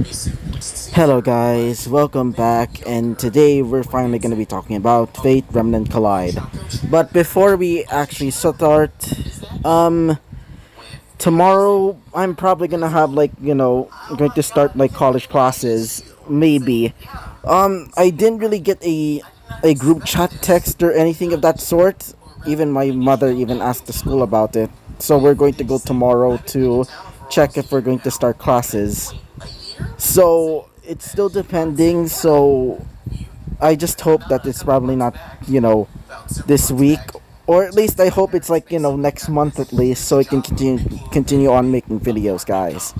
Hello guys, welcome back, and today we're finally going to be talking about Fate Remnant Collide. But before we actually start, um, tomorrow I'm probably going to have going to start like college classes, maybe. I didn't really get a group chat text or anything of that sort. Even my mother even asked the school about it. So we're going to go tomorrow to check if we're going to start classes. So it's still depending. So I just hope that it's probably not, this week, or at least I hope it's like next month at least, so I can continue on making videos, guys.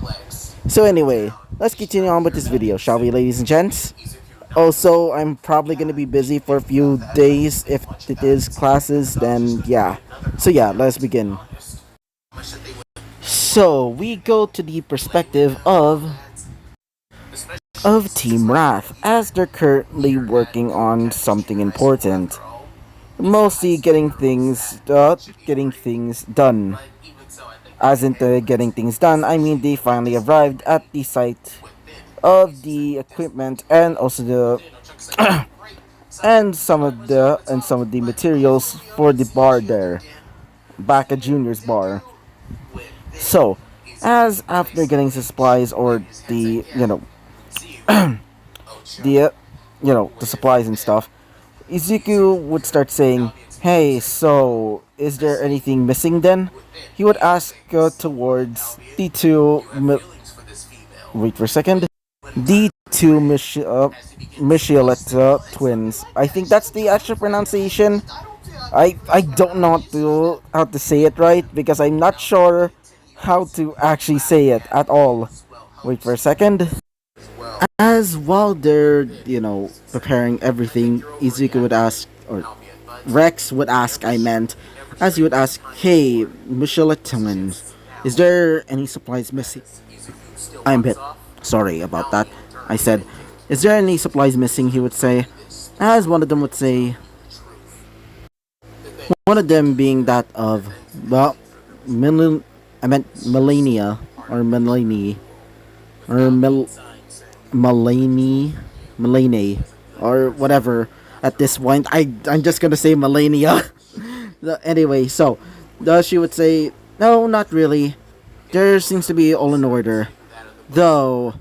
So anyway, let's continue on with this video, shall we, ladies and gents? Also, I'm probably gonna be busy for a few days if it is classes. Then yeah. So yeah, let's begin. So we go to the perspective of Team Wrath, as they're currently working on something important. Mostly getting things done. As in getting things done, I mean they finally arrived at the site of the equipment and also the and some of the materials for the bar there, back at Junior's bar. So, as after getting supplies or the the supplies and stuff, Izuku would start saying, "Hey, so is there anything missing then?" He would ask towards the wait for a second. The two Michioletta twins. I think that's the actual pronunciation. I don't know how to say it right because I'm not sure how to actually say it at all. Wait for a second. As while they're, preparing everything, Izuku would ask, or Rex would ask, I meant, as he would ask, "Hey, Michelle Timmons, is there any supplies missing?" I'm a bit sorry about that. I said, "Is there any supplies missing?" He would say, as one of them would say, one of them being that of, well, I meant Melania, or Melanie, or Melanie, or whatever. At this point, I'm just gonna say Melania. Anyway, so she would say, "No, not really. There seems to be all in order." Though,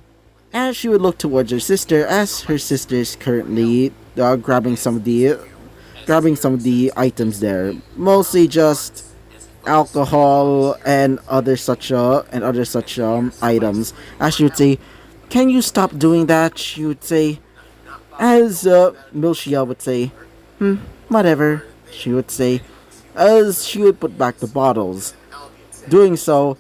as she would look towards her sister, as her sister is currently grabbing some of the items there, mostly just alcohol and other such items. As she would say, "Can you stop doing that?" She would say, as Milshia would say, "Whatever," she would say, as she would put back the bottles. Doing so,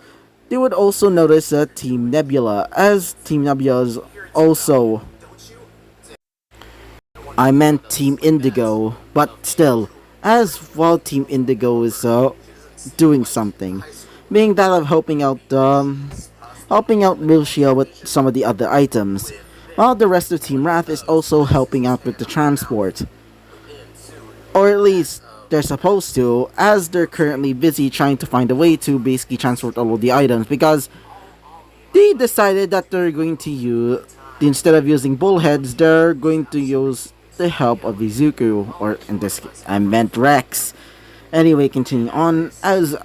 they would also notice Team Nebula, as Team Nebula is also. I meant Team Indigo, but still, as while Team Indigo is doing something, being that of helping out Milshia with some of the other items, while the rest of Team Wrath is also helping out with the transport. Or at least they're supposed to, as they're currently busy trying to find a way to basically transport all of the items, because they decided that they're going to use, instead of using bullheads, they're going to use the help of Izuku, or in this case, I meant Rex. Anyway, continuing on, as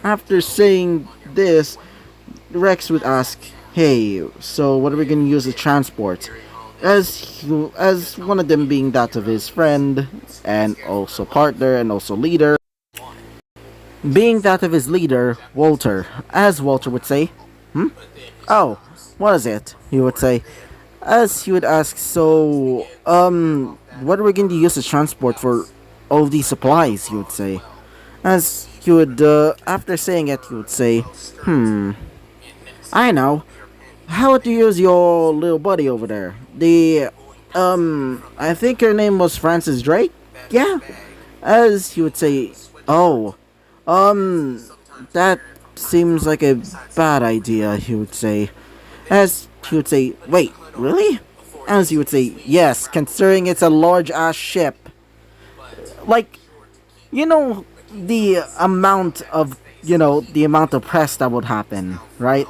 after saying this, Rex would ask, "Hey, so what are we going to use as transport?" As one of them being that of his friend, and also partner, and also leader, being that of his leader, Walter, as Walter would say, "Oh, what is it?" he would say, as he would ask, "So, what are we going to use as transport for all these supplies?" he would say. As he would, after saying it, he would say, "I know. How would you use your little buddy over there? I think her name was Francis Drake? Yeah." As he would say, "Oh, that seems like a bad idea," he would say. As he would say, "Wait, really?" As he would say, "Yes, considering it's a large ass ship. Like, you know, the amount of press that would happen, right?"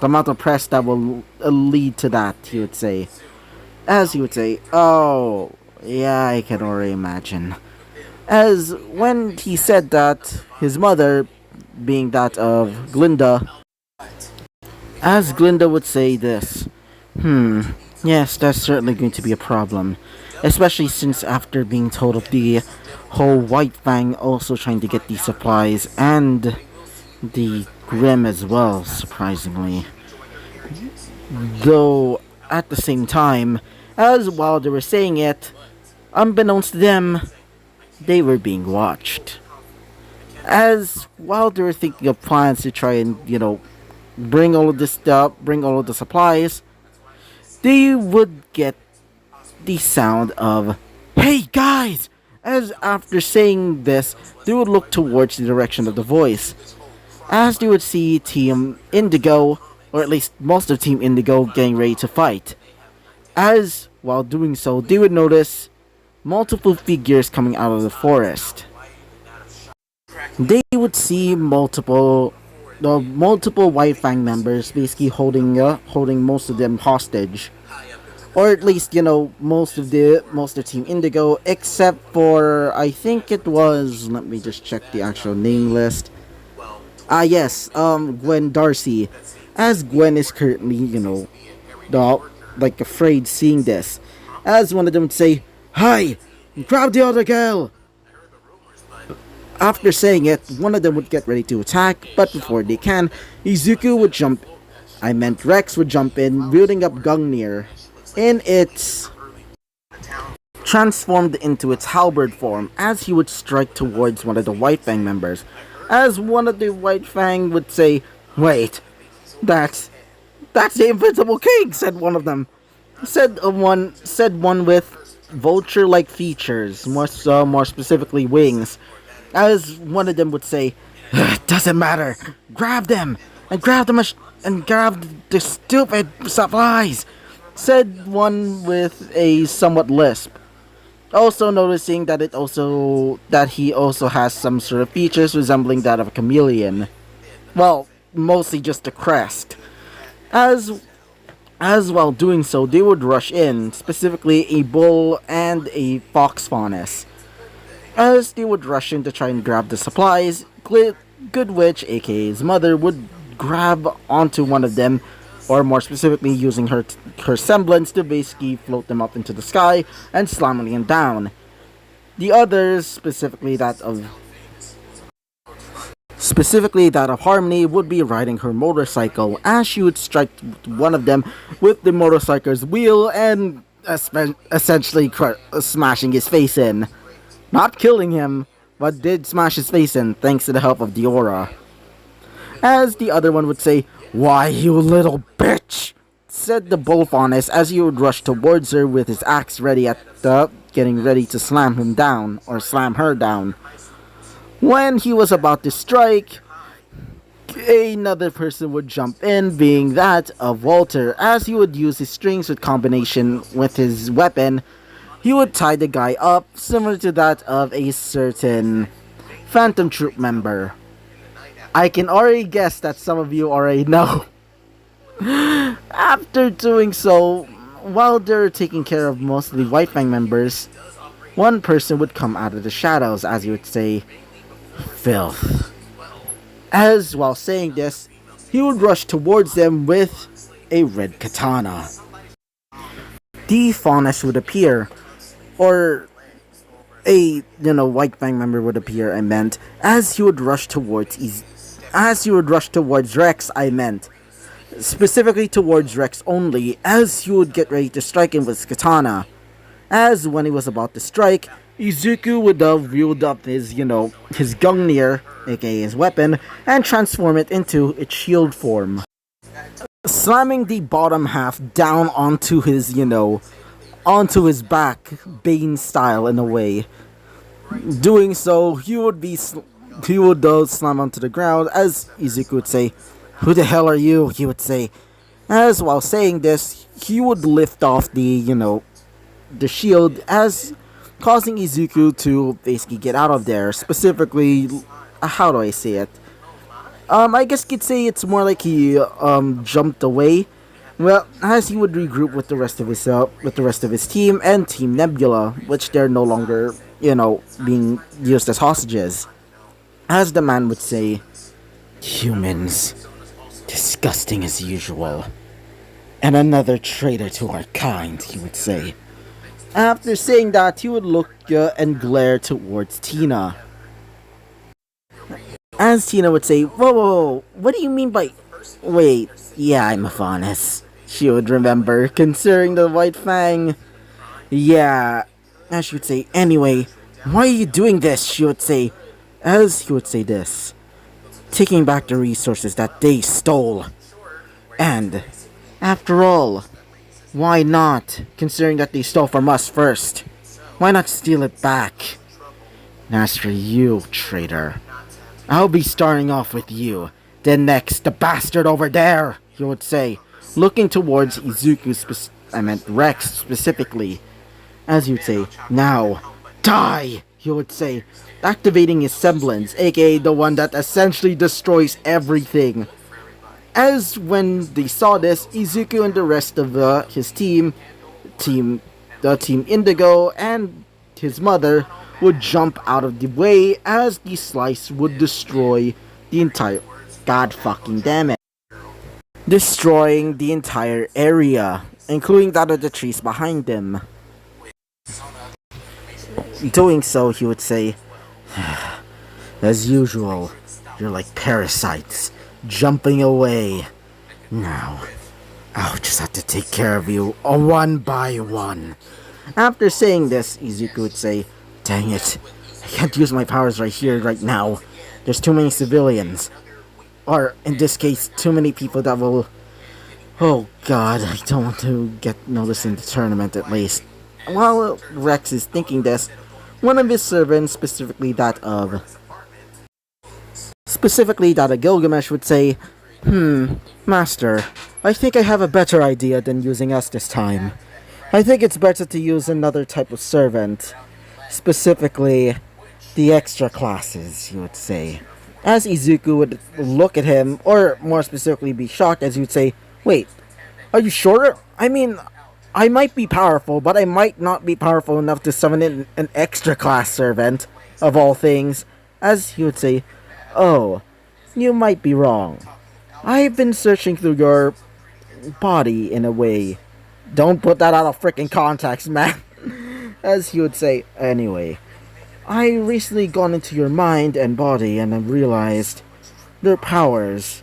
the amount of press that will lead to that, he would say. As he would say, oh, yeah, I can already imagine. As when he said that, his mother, being that of Glinda, as Glinda would say this, yes, that's certainly going to be a problem. Especially since after being told of the whole White Fang also trying to get these supplies and the Grim as well, surprisingly. Though, at the same time, as while they were saying it, unbeknownst to them, they were being watched. As while they were thinking of plans to try and, bring all of this stuff, bring all of the supplies, they would get the sound of, "Hey guys!" As after saying this, they would look towards the direction of the voice. As they would see Team Indigo, or at least most of Team Indigo, getting ready to fight. As, while doing so, they would notice multiple figures coming out of the forest. They would see multiple White Fang members basically holding most of them hostage. Or at least, most of Team Indigo, except for, I think it was, let me just check the actual name list. Yes, Gwen Darcy. As Gwen is currently, afraid seeing this. As one of them would say, "Hi, grab the other girl!" After saying it, one of them would get ready to attack, but before they can, Rex would jump in, wielding up Gungnir in its transformed into its halberd form, as he would strike towards one of the White Fang members. As one of the White Fang would say, "Wait, that's the Invincible King," said one of them. Said one with vulture-like features, more specifically wings. As one of them would say, "It doesn't matter. Grab them and grab the stupid supplies," said one with a somewhat lisp. Also noticing that he also has some sort of features resembling that of a chameleon. Well, mostly just a crest. As while doing so, they would rush in, specifically a bull and a fox faunus. As they would rush in to try and grab the supplies, Good Witch, aka his mother, would grab onto one of them, or more specifically using her semblance to basically float them up into the sky and slamming them down. The others, specifically that of Harmony, would be riding her motorcycle, as she would strike one of them with the motorcycle's wheel and essentially smashing his face in. Not killing him, but did smash his face in thanks to the help of the aura. As the other one would say, "Why, you little bitch!" said the bull faunus, as he would rush towards her with his axe getting ready to slam him down, or slam her down. When he was about to strike, another person would jump in, being that of Walter, as he would use his strings with combination with his weapon. He would tie the guy up, similar to that of a certain Phantom Troop member. I can already guess that some of you already know. After doing so, while they're taking care of most of the White Fang members, one person would come out of the shadows, as you would say, "Filth." As while saying this, he would rush towards them with a red katana. The faunus would appear, or a White Fang member would appear, as he would rush towards Rex, specifically towards Rex only, as he would get ready to strike him with his katana. As when he was about to strike, Izuku would wield up his Gungnir, aka his weapon, and transform it into its shield form, slamming the bottom half down onto his back, Bane style in a way. Doing so, he would slam onto the ground, as Izuku would say, "Who the hell are you?" he would say. As while saying this, he would lift off the shield, as causing Izuku to basically get out of there. Specifically, how do I say it? I guess you could say it's more like he jumped away. Well, as he would regroup with the rest of his team and Team Nebula, which they're no longer, being used as hostages. As the man would say, humans, disgusting as usual. And another traitor to our kind, he would say. After saying that, he would look and glare towards Tina. As Tina would say, whoa, whoa, whoa, what do you mean by... Wait, yeah, I'm a faunus. She would remember, considering the white fang. Yeah, as she would say, anyway, why are you doing this? She would say, as he would say this, taking back the resources that they stole. And, after all, why not, considering that they stole from us first? Why not steal it back? And as for you, traitor, I'll be starting off with you. Then next, the bastard over there, he would say, looking towards Rex specifically. As you'd say, now, die, he would say, activating his semblance, aka the one that essentially destroys everything. As when they saw this, Izuku and the rest of his team Indigo, and his mother would jump out of the way as the slice would destroy the entire... God fucking damn it. Destroying the entire area, including that of the trees behind them. Doing so, he would say, as usual, you're like parasites, jumping away. Now, I'll just have to take care of you one by one. After saying this, Izuku would say, dang it, I can't use my powers right here, right now. There's too many civilians. Or, in this case, too many people that will... Oh god, I don't want to get noticed in the tournament at least. While Rex is thinking this, one of his servants, specifically that of Gilgamesh, would say, Master, I think I have a better idea than using us this time. I think it's better to use another type of servant. Specifically, the extra classes, he would say. As Izuku would look at him, or more specifically be shocked as you'd say, wait, are you sure? I mean, I might be powerful, but I might not be powerful enough to summon in an extra class servant, of all things. As he would say, oh, you might be wrong. I've been searching through your body in a way. Don't put that out of freaking context, man. As he would say, anyway, I recently gone into your mind and body and I've realized their powers.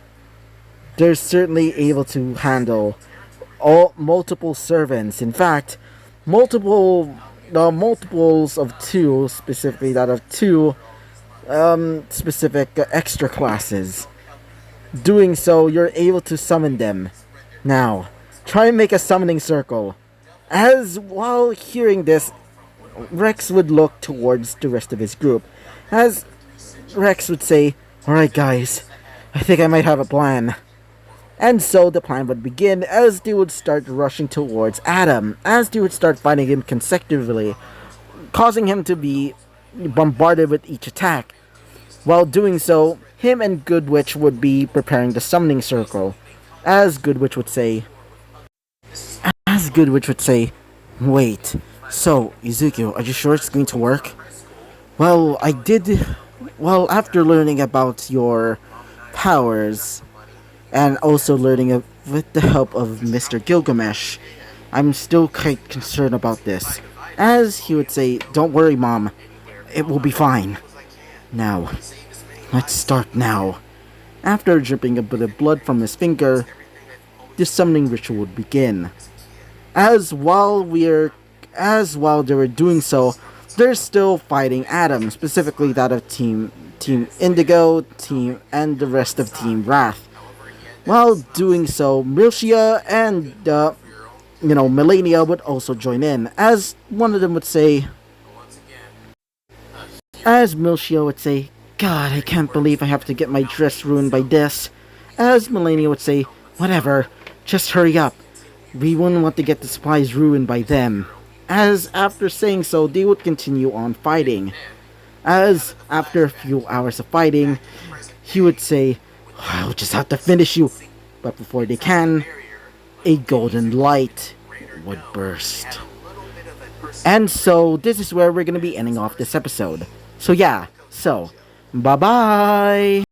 They're certainly able to handle multiple servants. In fact, multiples of two, specifically that of two specific extra classes. Doing so, you're able to summon them. Now, try and make a summoning circle. As while hearing this, Rex would look towards the rest of his group. As Rex would say, alright guys, I think I might have a plan. And so the plan would begin as they would start rushing towards Adam, as they would start fighting him consecutively, causing him to be bombarded with each attack. While doing so, him and Goodwitch would be preparing the summoning circle. As Goodwitch would say, wait, so, Izuku, are you sure it's going to work? Well, after learning about your powers, and also learning with the help of Mr. Gilgamesh, I'm still quite concerned about this. As he would say, don't worry, Mom, it will be fine. Now, let's start now. After dripping a bit of blood from his finger, the summoning ritual would begin. As while they were doing so, they're still fighting Adam, specifically that of Team Indigo, and the rest of Team Wrath. While doing so, Milcia and Melania would also join in, as one of them would say, as Milcia would say, God, I can't believe I have to get my dress ruined by this. As Melania would say, whatever, just hurry up. We wouldn't want to get the supplies ruined by them. As after saying so, they would continue on fighting. As after a few hours of fighting, he would say, I'll just have to finish you. But before they can, a golden light would burst. And so, this is where we're gonna be ending off this episode. So yeah, bye bye!